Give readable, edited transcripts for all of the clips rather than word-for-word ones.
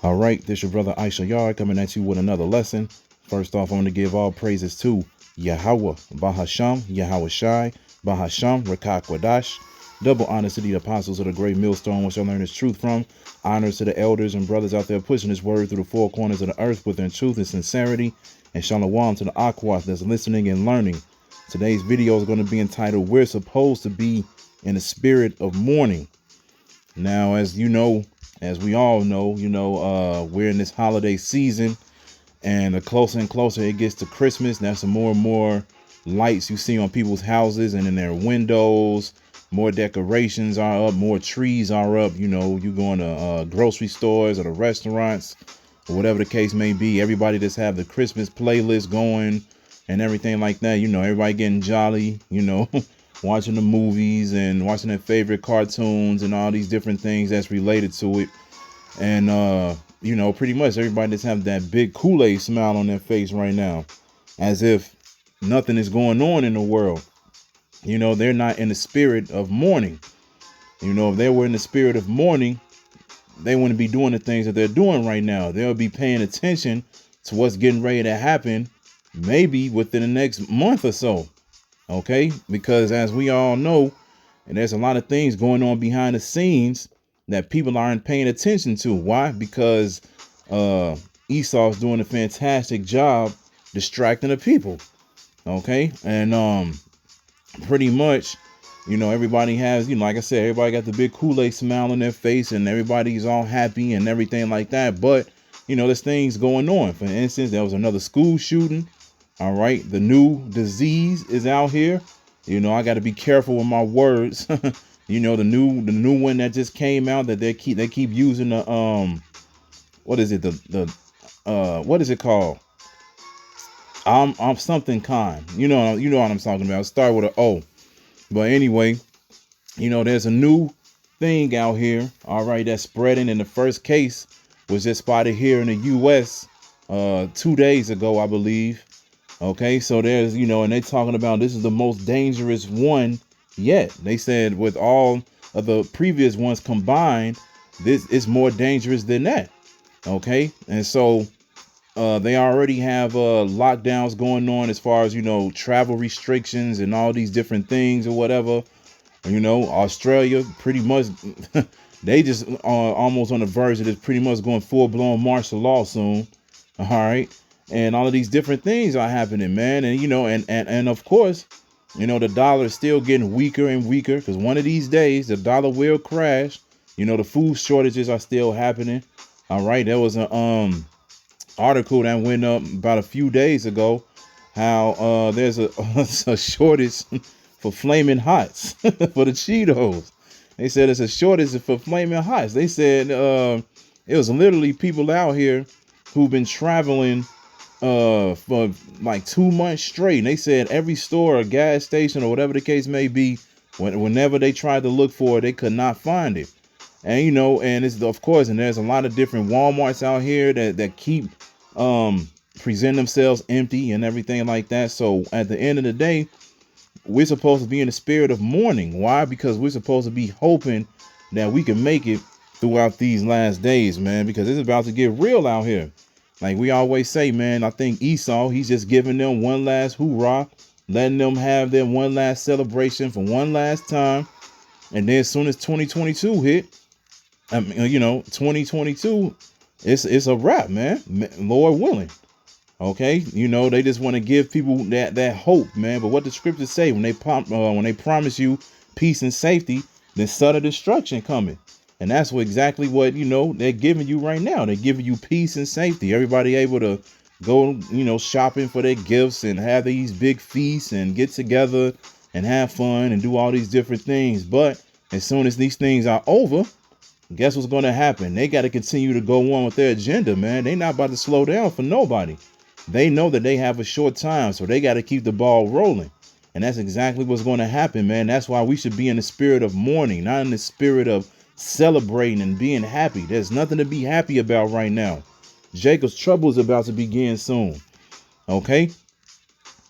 All right, this your brother Issachar coming at you with another lesson. First off, I want to give all praises to Yahweh, Bahasham, Yahweh Shai, Bahasham, Rachaa Kwadash. Double honors to the apostles of the great millstone, which I learned this truth from. Honors to the elders and brothers out there pushing this word through the four corners of the earth within truth and sincerity. And shalom to the Aquas that's listening and learning. Today's video is going to be entitled, We're Supposed to Be in the Spirit of Mourning. Now, as you know, as we all know, we're in this holiday season, and the closer and closer it gets to Christmas, that's the more and more lights you see on people's houses and in their windows. More decorations are up, more trees are up. You go into grocery stores or the restaurants or whatever the case may be. Everybody just have the Christmas playlist going and everything like that. Everybody getting jolly, watching the movies and watching their favorite cartoons and all these different things that's related to it. And, pretty much everybody just have that big Kool-Aid smile on their face right now, as if nothing is going on in the world. They're not in the spirit of mourning. If they were in the spirit of mourning, they wouldn't be doing the things that they're doing right now. They'll be paying attention to what's getting ready to happen, maybe within the next month or so. Okay, because as we all know, and there's a lot of things going on behind the scenes that people aren't paying attention to. Why? Because Esau's doing a fantastic job distracting the people. Okay, and pretty much, everybody has, like I said, everybody got the big Kool-Aid smile on their face and everybody's all happy and everything like that. But there's things going on. For instance, there was another school shooting. All right. The new disease is out here. I got to be careful with my words. The new one that just came out that they keep using the what is it? What is it called? I'm something kind. You know what I'm talking about. Start with an O. But anyway, there's a new thing out here. All right, that's spreading. And the first case was just spotted here in the U.S. 2 days ago, I believe. Okay, so there's, and they're talking about this is the most dangerous one yet. They said with all of the previous ones combined, this is more dangerous than that. Okay, and so they already have lockdowns going on as far as, travel restrictions and all these different things or whatever. Australia pretty much they just almost on the verge of this, pretty much going full blown martial law soon. All right. And all of these different things are happening, man. And, and of course, the dollar is still getting weaker and weaker because one of these days the dollar will crash. The food shortages are still happening. All right. There was an article that went up about a few days ago how there's a shortage for Flaming Hots for the Cheetos. They said it's a shortage for Flaming Hots. They said it was literally people out here who've been traveling for like 2 months straight. And they said every store or gas station or whatever the case may be, whenever they tried to look for it, they could not find it. And and it's of course, and there's a lot of different Walmarts out here that keep present themselves empty and everything like that. So at the end of the day, we're supposed to be in the spirit of mourning. Why? Because we're supposed to be hoping that we can make it throughout these last days, man, because it's about to get real out here. Like we always say, man, I think Esau, he's just giving them one last hoorah, letting them have their one last celebration for one last time. And then as soon as 2022 hit, 2022, it's a wrap, man. Lord willing. Okay. They just want to give people that hope, man. But what the scriptures say, when they promise you peace and safety, then sudden destruction coming. And that's exactly what, they're giving you right now. They're giving you peace and safety. Everybody able to go, shopping for their gifts and have these big feasts and get together and have fun and do all these different things. But as soon as these things are over, guess what's going to happen? They got to continue to go on with their agenda, man. They're not about to slow down for nobody. They know that they have a short time, so they got to keep the ball rolling. And that's exactly what's going to happen, man. That's why we should be in the spirit of mourning, not in the spirit of celebrating and being happy. There's nothing to be happy about right now. Jacob's trouble is about to begin soon. Okay,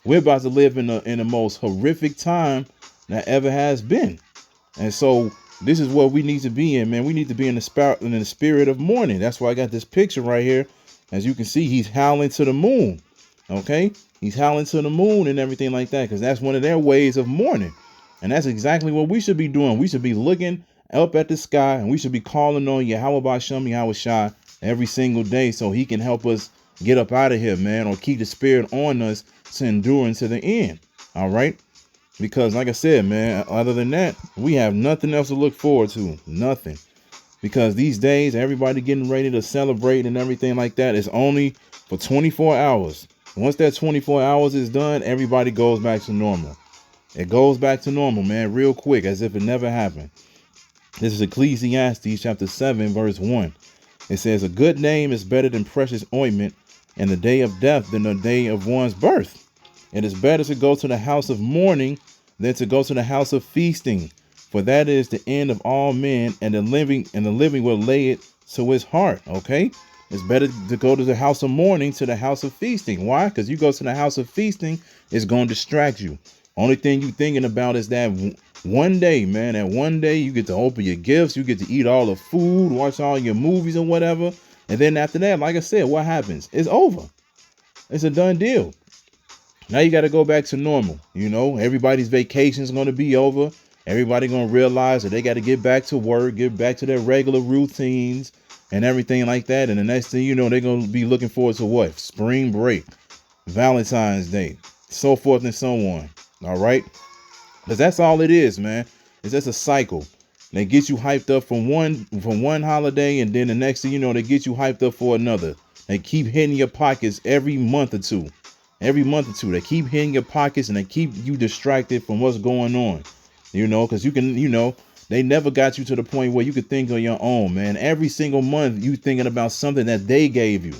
we're about to live in the most horrific time that ever has been. And so This is what we need to be in, man. We need to be in the spirit of mourning. That's why I got this picture right here. As you can see, he's howling to the moon. Okay, he's howling to the moon and everything like that, because that's one of their ways of mourning. And that's exactly what we should be doing. We should be looking up at the sky, and we should be calling on Yahweh Basham Yahweh Shai every single day, so he can help us get up out of here, man, or keep the spirit on us to endure unto the end. All right. Because like I said, man, other than that, we have nothing else to look forward to. Nothing. Because these days, everybody getting ready to celebrate and everything like that is only for 24 hours. Once that 24 hours is done, everybody goes back to normal. It goes back to normal, man, real quick, as if it never happened. This is Ecclesiastes chapter 7, verse 1. It says, a good name is better than precious ointment, and the day of death than the day of one's birth. It is better to go to the house of mourning than to go to the house of feasting, for that is the end of all men, and the living will lay it to his heart. Okay, it's better to go to the house of mourning to the house of feasting. Why? Because you go to the house of feasting, it's going to distract you. Only thing you thinking about is that one day, man. That one day you get to open your gifts, you get to eat all the food, watch all your movies or whatever, and then after that, like I said, what happens? It's over. It's a done deal. Now you got to go back to normal. You know, everybody's vacation is going to be over. Everybody going to realize that they got to get back to work, get back to their regular routines and everything like that. And the next thing you know, they're going to be looking forward to what? Spring break, Valentine's Day, so forth and so on. All right. Because that's all it is, man. It's just a cycle. They get you hyped up from one holiday, and then the next thing you know, they get you hyped up for another. They keep hitting your pockets every month or two. Every month or two, they keep hitting your pockets and they keep you distracted from what's going on, you know, because you can, you know, they never got you to the point where you could think on your own, man. Every single month you thinking about something that they gave you.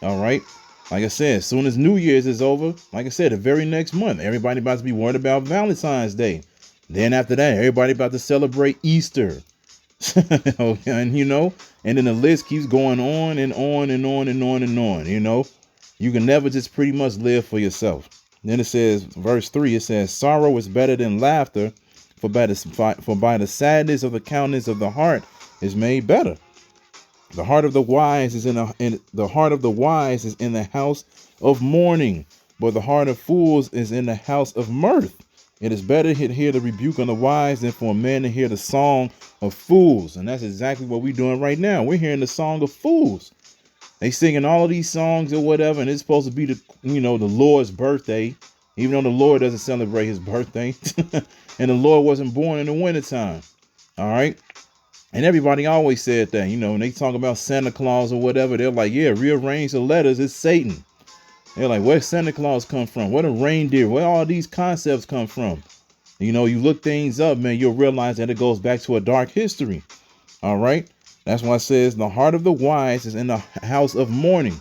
All right. Like I said, as soon as New Year's is over, like I said, the very next month, everybody about to be worried about Valentine's Day. Then after that, everybody about to celebrate Easter. And, you know, and then the list keeps going on and on and on and on and on, you know. You can never just pretty much live for yourself. Then it says, verse 3, it says, sorrow is better than laughter, for by the sadness of the countenance of the heart is made better. The heart of the wise is in the house of mourning, but the heart of fools is in the house of mirth. It is better to hear the rebuke of the wise than for a man to hear the song of fools. And that's exactly what we're doing right now. We're hearing the song of fools. They singing all of these songs or whatever, and it's supposed to be the Lord's birthday, even though the Lord doesn't celebrate his birthday. And the Lord wasn't born in the wintertime. All right. And everybody always said that, you know, when they talk about Santa Claus or whatever, they're like, yeah, rearrange the letters. It's Satan. They're like, where's Santa Claus come from? Where the reindeer? Where all these concepts come from? You know, you look things up, man, you'll realize that it goes back to a dark history. All right. That's why it says the heart of the wise is in the house of mourning.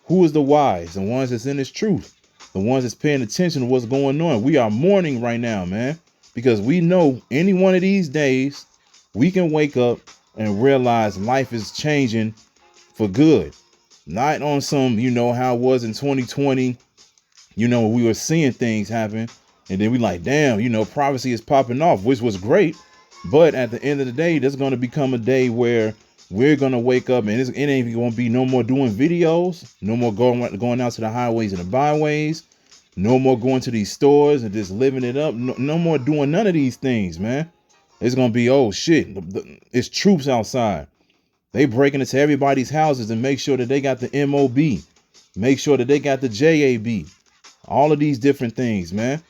Who is the wise? The ones that's in his truth. The ones that's paying attention to what's going on. We are mourning right now, man, because we know any one of these days we can wake up and realize life is changing for good. Not on some, you know, how it was in 2020. You know, we were seeing things happen and then we like, damn, you know, prophecy is popping off, which was great. But at the end of the day, there's going to become a day where we're going to wake up and it ain't going to be no more doing videos, no more going out to the highways and the byways, no more going to these stores and just living it up. No more doing none of these things, man. It's going to be, oh, shit, it's troops outside. They breaking into everybody's houses and make sure that they got the MOB, make sure that they got the JAB, all of these different things, man.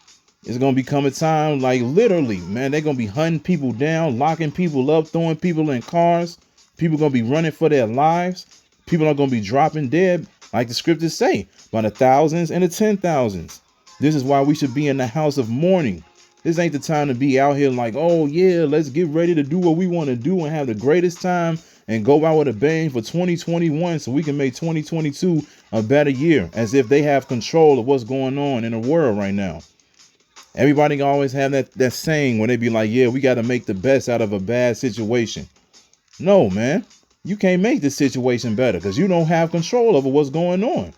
It's going to become a time like literally, man, they're going to be hunting people down, locking people up, throwing people in cars. People going to be running for their lives. People are going to be dropping dead, like the scriptures say, by the thousands and the 10,000s. This is why we should be in the house of mourning. This ain't the time to be out here like, oh, yeah, let's get ready to do what we want to do and have the greatest time and go out with a bang for 2021 so we can make 2022 a better year, as if they have control of what's going on in the world right now. Everybody always have that saying when they be like, yeah, we got to make the best out of a bad situation. No, man, you can't make this situation better because you don't have control over what's going on.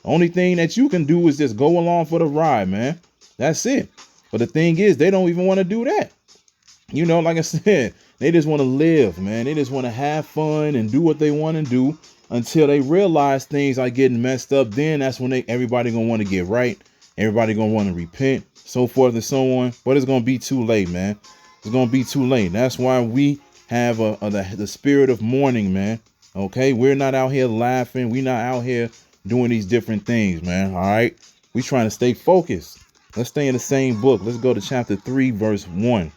Only thing that you can do is just go along for the ride, man. That's it. But the thing is, they don't even want to do that. You know, like I said, they just want to live, man. They just want to have fun and do what they want to do until they realize things are getting messed up. Then that's when everybody gonna want to get right. Everybody gonna want to repent, so forth and so on. But it's gonna be too late, man. It's gonna be too late. That's why we have the spirit of mourning, man. Okay, we're not out here laughing. We're not out here doing these different things, man. All right, we trying to stay focused. Let's stay in the same book. Let's go to chapter 3, verse 1.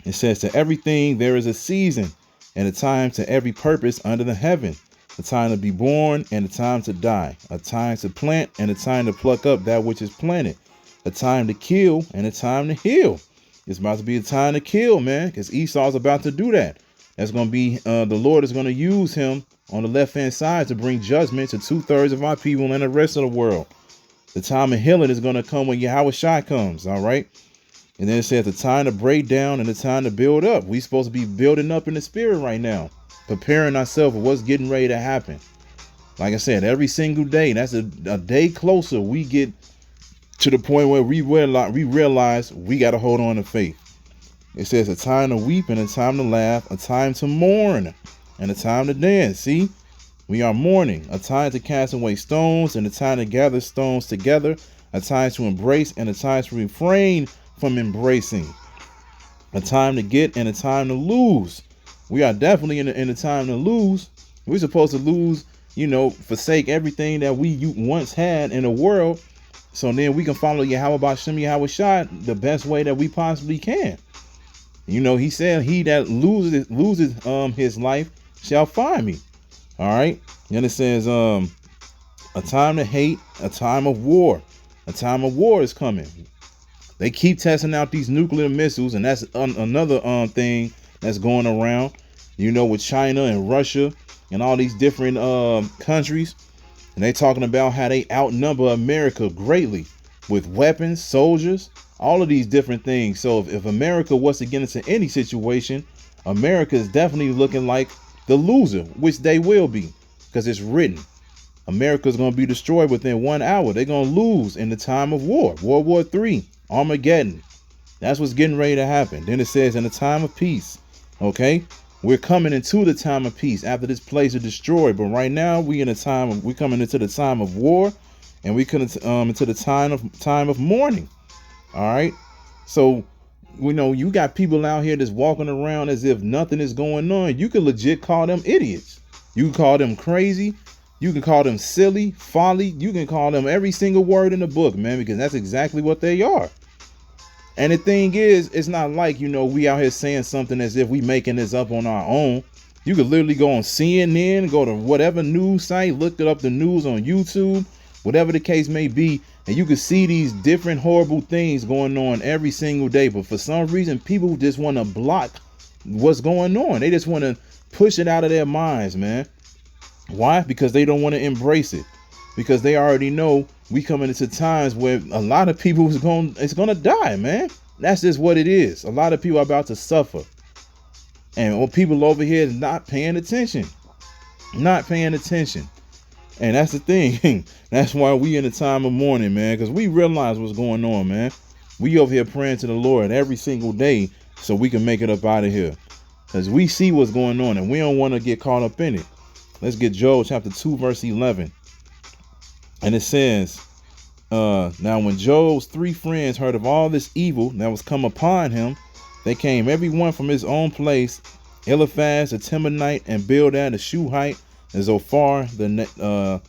It says, to everything there is a season and a time to every purpose under the heaven, a time to be born and a time to die, a time to plant and a time to pluck up that which is planted, a time to kill and a time to heal. It's about to be a time to kill, man, because Esau's about to do that. That's going to be, the Lord is going to use him on the left-hand side to bring judgment to 2/3 of our people and the rest of the world. The time of healing is going to come when Yahushua comes, all right? And then it says the time to break down and the time to build up. We supposed to be building up in the spirit right now, preparing ourselves for what's getting ready to happen. Like I said, every single day, that's a day closer we get to the point where we realize we got to hold on to faith. It says a time to weep and a time to laugh, a time to mourn and a time to dance. See, we are mourning, a time to cast away stones and a time to gather stones together, a time to embrace and a time to refrain from embracing, a time to get and a time to lose. We are definitely in a time to lose. We're supposed to lose, forsake everything that we once had in the world, so then we can follow Yahushua the best way that we possibly can. He said, he that loses his life shall find me. All right. Then it says a time to hate, a time of war. A time of war is coming. They keep testing out these nuclear missiles, and that's another thing that's going around, with China and Russia and all these different countries. And they talking about how they outnumber America greatly with weapons, soldiers, all of these different things. So if America was to get into any situation, America is definitely looking like the loser, which they will be, because it's written. America's going to be destroyed within 1 hour. They're going to lose in the time of war. World War III, Armageddon. That's what's getting ready to happen. Then it says in the time of peace. Okay, we're coming into the time of peace after this place is destroyed. But right now we're coming into the time of war, and we come into the time of mourning. All right. So, you got people out here that's walking around as if nothing is going on. You can legit call them idiots. You can call them crazy. You can call them silly, folly. You can call them every single word in the book, man, because that's exactly what they are. And the thing is, it's not like, we out here saying something as if we making this up on our own. You could literally go on CNN, go to whatever news site, look up the news on YouTube, whatever the case may be, and you can see these different horrible things going on every single day. But for some reason, people just want to block what's going on. They just want to push it out of their minds, man. Why? Because they don't want to embrace it. Because they already know we coming into times where a lot of people is going to die, man. That's just what it is. A lot of people are about to suffer. And people over here is not paying attention. Not paying attention. And that's the thing. That's why we in the time of mourning, man, because we realize what's going on, man. We over here praying to the Lord every single day so we can make it up out of here, because we see what's going on and we don't want to get caught up in it. Let's get Job chapter 2, verse 11. And it says, now when Job's 3 friends heard of all this evil that was come upon him, they came every one from his own place, Eliphaz the Temanite, and Bildad the Shuhite, and Zophar the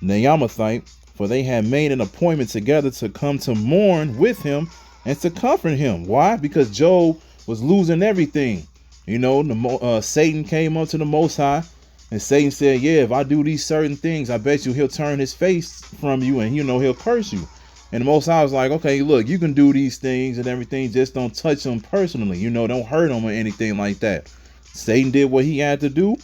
Naamathite, for they had made an appointment together to come to mourn with him and to comfort him. Why? Because Job was losing everything. Satan came up to the Most High, and Satan said, yeah, if I do these certain things, I bet you he'll turn his face from you and, he'll curse you. And the Most High was like, okay, look, you can do these things and everything. Just don't touch him personally. Don't hurt him or anything like that. Satan did what he had to do.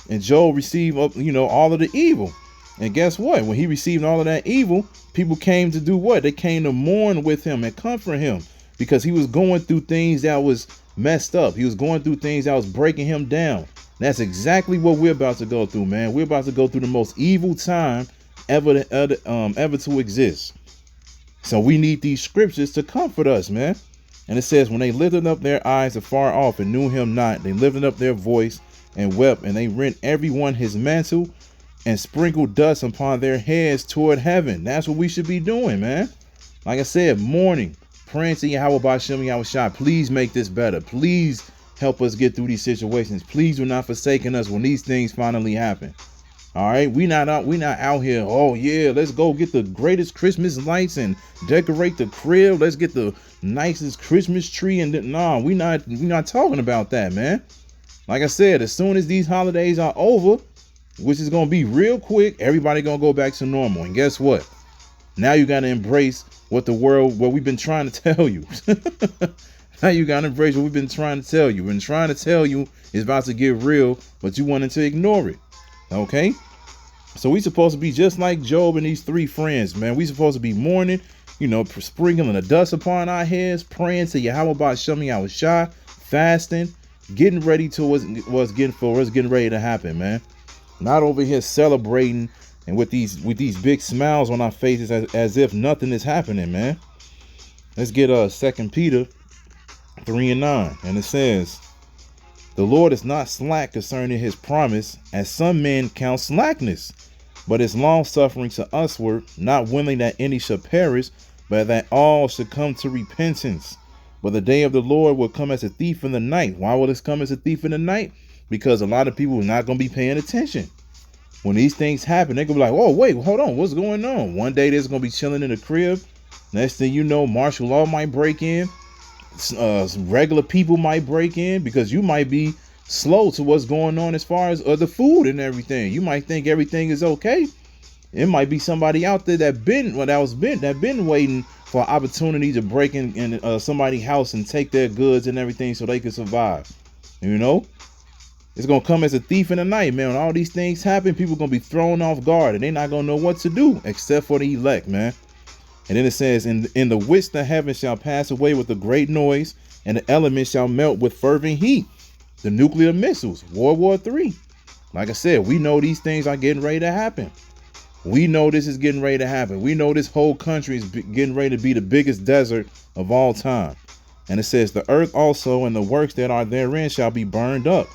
And Job received, all of the evil. And guess what? When he received all of that evil, people came to do what? They came to mourn with him and comfort him, because he was going through things that was messed up. He was going through things that was breaking him down. That's exactly what we're about to go through, man. We're about to go through the most evil time ever to exist. So we need these scriptures to comfort us, man. And it says, when they lifted up their eyes afar off and knew him not, they lifted up their voice and wept, and they rent every one his mantle and sprinkled dust upon their heads toward heaven. That's what we should be doing, man. Like I said, mourning, praying to Yahweh Ba'Shem Yahushua. Please make this better. Please help us get through these situations. Please do not forsake us when these things finally happen. All right, we not out here. Oh yeah, let's go get the greatest Christmas lights and decorate the crib. Let's get the nicest Christmas tree. And nah, we not talking about that, man. Like I said, as soon as these holidays are over, which is gonna be real quick, everybody gonna go back to normal. And guess what? Now you gotta embrace what we've been trying to tell you. Now you gotta embrace what we've been trying to tell you. And trying to tell you is about to get real, but you wanted to ignore it. Okay? So we supposed to be just like Job and these three friends, man. We supposed to be mourning, sprinkling the dust upon our heads, praying to Yahweh Ba'Shem Yahushua, fasting, getting ready to what's getting ready to happen, man. Not over here celebrating and with these big smiles on our faces as if nothing is happening, man. Let's get 2 Peter 3:9, and it says, the Lord is not slack concerning his promise, as some men count slackness, but is long suffering to usward, not willing that any should perish, but that all should come to repentance. But the day of the Lord will come as a thief in the night. Why will this come as a thief in the night? Because a lot of people are not going to be paying attention. When these things happen, they're going to be like, oh, wait, hold on. What's going on? One day they're going to be chilling in the crib. Next thing you know, martial law might break in. Regular people might break in because you might be slow to what's going on as far as the food and everything. You might think everything is okay. It might be somebody out there that been waiting for an opportunity to break in somebody's house and take their goods and everything so they can survive. It's gonna come as a thief in the night, man. When all these things happen, people gonna be thrown off guard and they're not gonna know what to do except for the elect, man. And then it says, in the which the heavens shall pass away with a great noise, and the elements shall melt with fervent heat. The nuclear missiles, World War III. Like I said, we know these things are getting ready to happen. We know this is getting ready to happen. We know this whole country is getting ready to be the biggest desert of all time. And it says, the earth also and the works that are therein shall be burned up.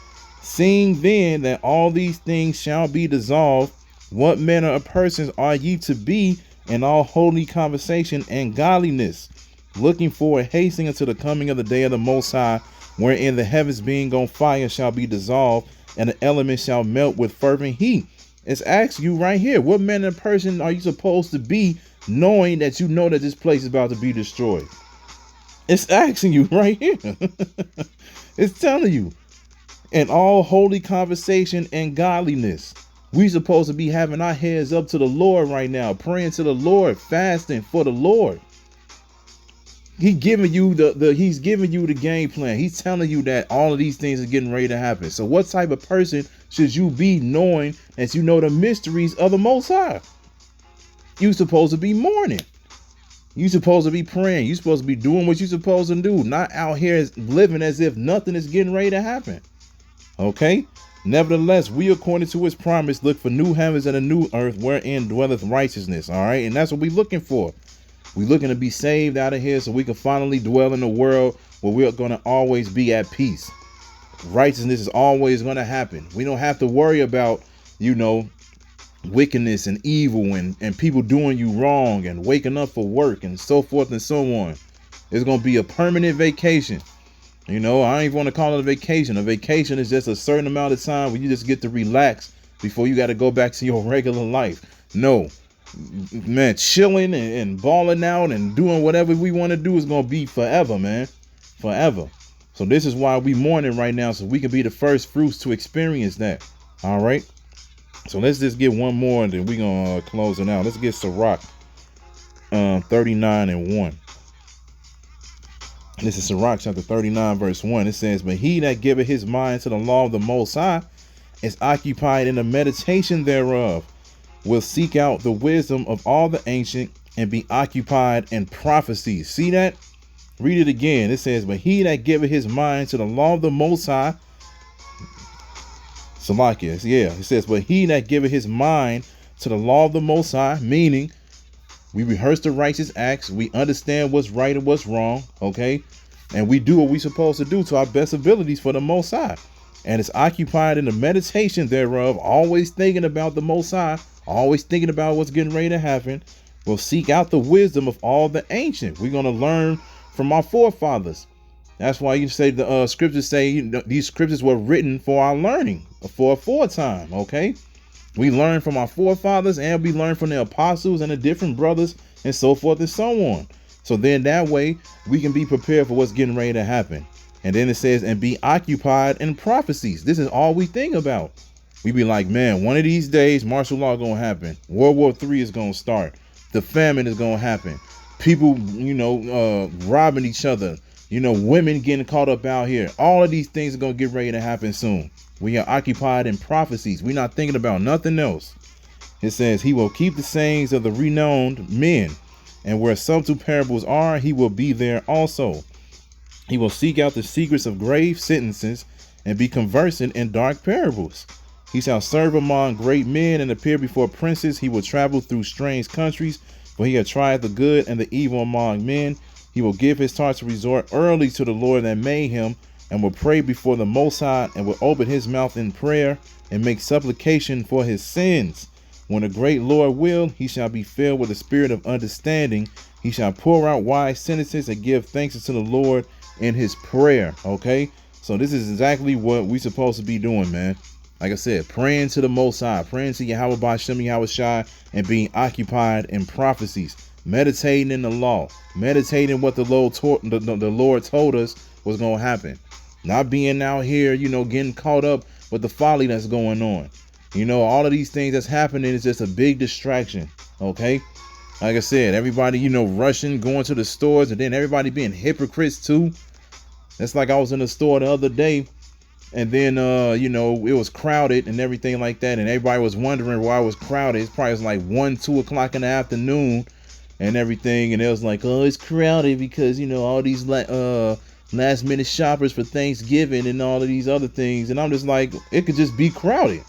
Seeing then that all these things shall be dissolved, what manner of persons are ye to be in all holy conversation and godliness, looking forward, hastening unto the coming of the day of the Most High, wherein the heavens being on fire shall be dissolved, and the elements shall melt with fervent heat. It's asking you right here, what manner of person are you supposed to be, knowing that you know that this place is about to be destroyed? It's asking you right here. It's telling you, in all holy conversation and godliness. We supposed to be having our heads up to the Lord right now, praying to the Lord, fasting for the Lord. He's giving you the game plan. He's telling you that all of these things are getting ready to happen. So what type of person should you be, knowing that you know the mysteries of the Most High? You supposed to be mourning. You supposed to be praying. You supposed to be doing what you supposed to do, not out here living as if nothing is getting ready to happen. Okay? Nevertheless, we, according to his promise, look for new heavens and a new earth wherein dwelleth righteousness. All right. And that's what we're looking for. We're looking to be saved out of here so we can finally dwell in a world where we're going to always be at peace. Righteousness is always going to happen. We don't have to worry about, wickedness and evil and people doing you wrong and waking up for work and so forth and so on. It's going to be a permanent vacation. I don't even want to call it a vacation. A vacation is just a certain amount of time where you just get to relax before you got to go back to your regular life. No, man, chilling and balling out and doing whatever we want to do is going to be forever, man. Forever. So this is why we mourning right now, so we can be the first fruits to experience that. All right. So let's just get one more and then we're going to close it out. Let's get Sirach 39:1. This is Sirach chapter 39 verse 1. It says, but he that giveth his mind to the law of the Most High is occupied in the meditation thereof, will seek out the wisdom of all the ancient and be occupied in prophecy. See that? Read it again. It says, but he that giveth his mind to the law of the Most High. Salakia. Yeah. It says, but he that giveth his mind to the law of the Most High, meaning we rehearse the righteous acts. We understand what's right and what's wrong. Okay. And we do what we supposed to do to our best abilities for the Most High. And it's occupied in the meditation thereof, always thinking about the Most High, always thinking about what's getting ready to happen. We'll seek out the wisdom of all the ancient. We're going to learn from our forefathers. That's why you say the scriptures say these scriptures were written for our learning, for a foretime, okay? We learn from our forefathers, and we learn from the apostles and the different brothers and so forth and so on. So then that way we can be prepared for what's getting ready to happen. And then it says, and be occupied in prophecies. This is all we think about. We be like, man, one of these days, martial law going to happen. World War III is going to start. The famine is going to happen. People, robbing each other. Women getting caught up out here. All of these things are going to get ready to happen soon. We are occupied in prophecies. We're not thinking about nothing else. It says, he will keep the sayings of the renowned men. And where subtle parables are, he will be there also. He will seek out the secrets of grave sentences and be conversant in dark parables. He shall serve among great men and appear before princes. He will travel through strange countries, for he hath tried the good and the evil among men. He will give his heart to resort early to the Lord that made him, and will pray before the Most High, and will open his mouth in prayer and make supplication for his sins. When the great Lord will, he shall be filled with the spirit of understanding. He shall pour out wise sentences and give thanks unto the Lord in his prayer. Okay, so this is exactly what we supposed to be doing, man. Like I said, praying to the Most High, praying to Yahweh B'Shem Yahweh Shai, and being occupied in prophecies, meditating in the law, meditating what the Lord told us was going to happen. Not being out here, getting caught up with the folly that's going on. All of these things that's happening is just a big distraction. Okay. Like I said, everybody, rushing, going to the stores, and then everybody being hypocrites too. It's like I was in the store the other day, and then, it was crowded and everything like that. And everybody was wondering why it was crowded. It's probably like 1, 2 o'clock in the afternoon and everything. And it was like, oh, it's crowded because, all these last minute shoppers for Thanksgiving and all of these other things. And I'm just like, it could just be crowded.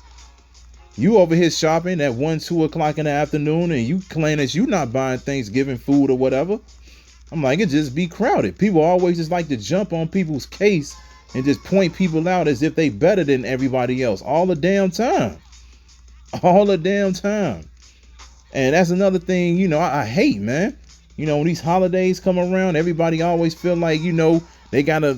You over here shopping at 1, 2 o'clock in the afternoon, and you claim that you not buying Thanksgiving food or whatever. I'm like, it just be crowded. People always just like to jump on people's case and just point people out as if they better than everybody else all the damn time. All the damn time. And that's another thing, I hate, man. When these holidays come around, everybody always feel like, they gotta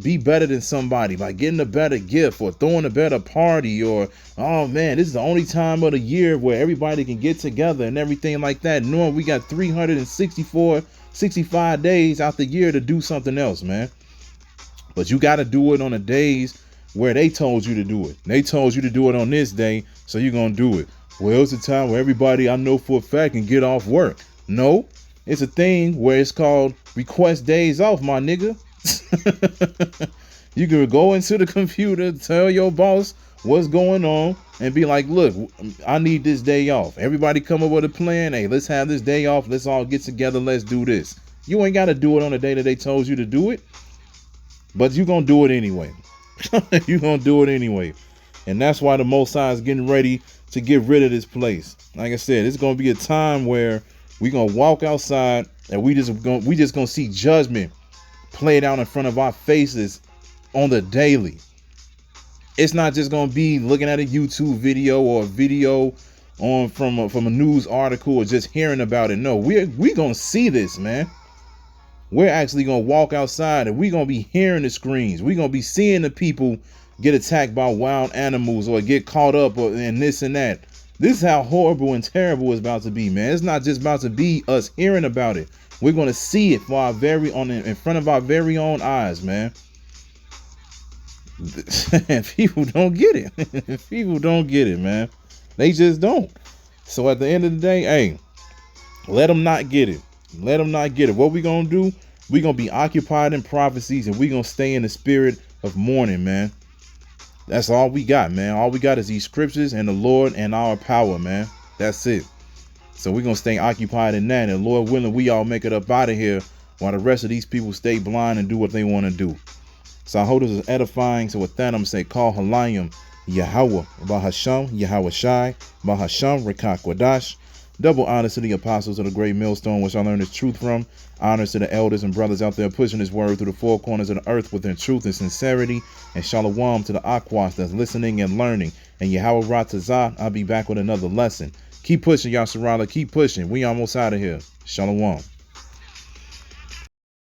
be better than somebody by getting a better gift or throwing a better party, or, oh man, this is the only time of the year where everybody can get together and everything like that, knowing we got 65 days out the year to do something else, man. But you got to do it on the days where they told you to do it. They told you to do it on this day, so you're going to do it. Well, it's a time where everybody I know for a fact can get off work. No, it's a thing where it's called request days off, my nigga. You can go into the computer, tell your boss what's going on, and be like, look, I need this day off. Everybody come up with a plan. Hey, let's have this day off. Let's all get together. Let's do this. You ain't got to do it on the day that they told you to do it. But you're going to do it anyway. You're going to do it anyway. And that's why the Most High is getting ready to get rid of this place. Like I said, it's going to be a time where we're going to walk outside and we just going to see judgment played out in front of our faces on the daily. It's not just going to be looking at a YouTube video or a video from a news article or just hearing about it. No, we're going to see this, man. We're actually going to walk outside and we're going to be hearing the screams. We're going to be seeing the people get attacked by wild animals or get caught up in this and that. This is how horrible and terrible it's about to be, man. It's not just about to be us hearing about it. We're going to see it for in front of our very own eyes, man. People don't get it. People don't get it, man. They just don't. So at the end of the day, hey, let them not get it. Let them not get it. What we gonna do? We gonna be occupied in prophecies, and we gonna stay in the spirit of mourning, man. That's all we got, man. All we got is these scriptures and the Lord and our power, man. That's it. So we gonna stay occupied in that, and Lord willing, we all make it up out of here while the rest of these people stay blind and do what they want to do. So I hope this is edifying. So with that, I'm gonna say, call Halayim Yahweh B'Hashem Yahweh Shai B'Hashem Richaa Kwadash. Double honors to the apostles of the great millstone, which I learned this truth from. Honors to the elders and brothers out there pushing this word through the four corners of the earth within truth and sincerity. And shalom to the aquas that's listening and learning. And Yahweh Ratazah, I'll be back with another lesson. Keep pushing, Yasharala. Keep pushing. We almost out of here. Shalom.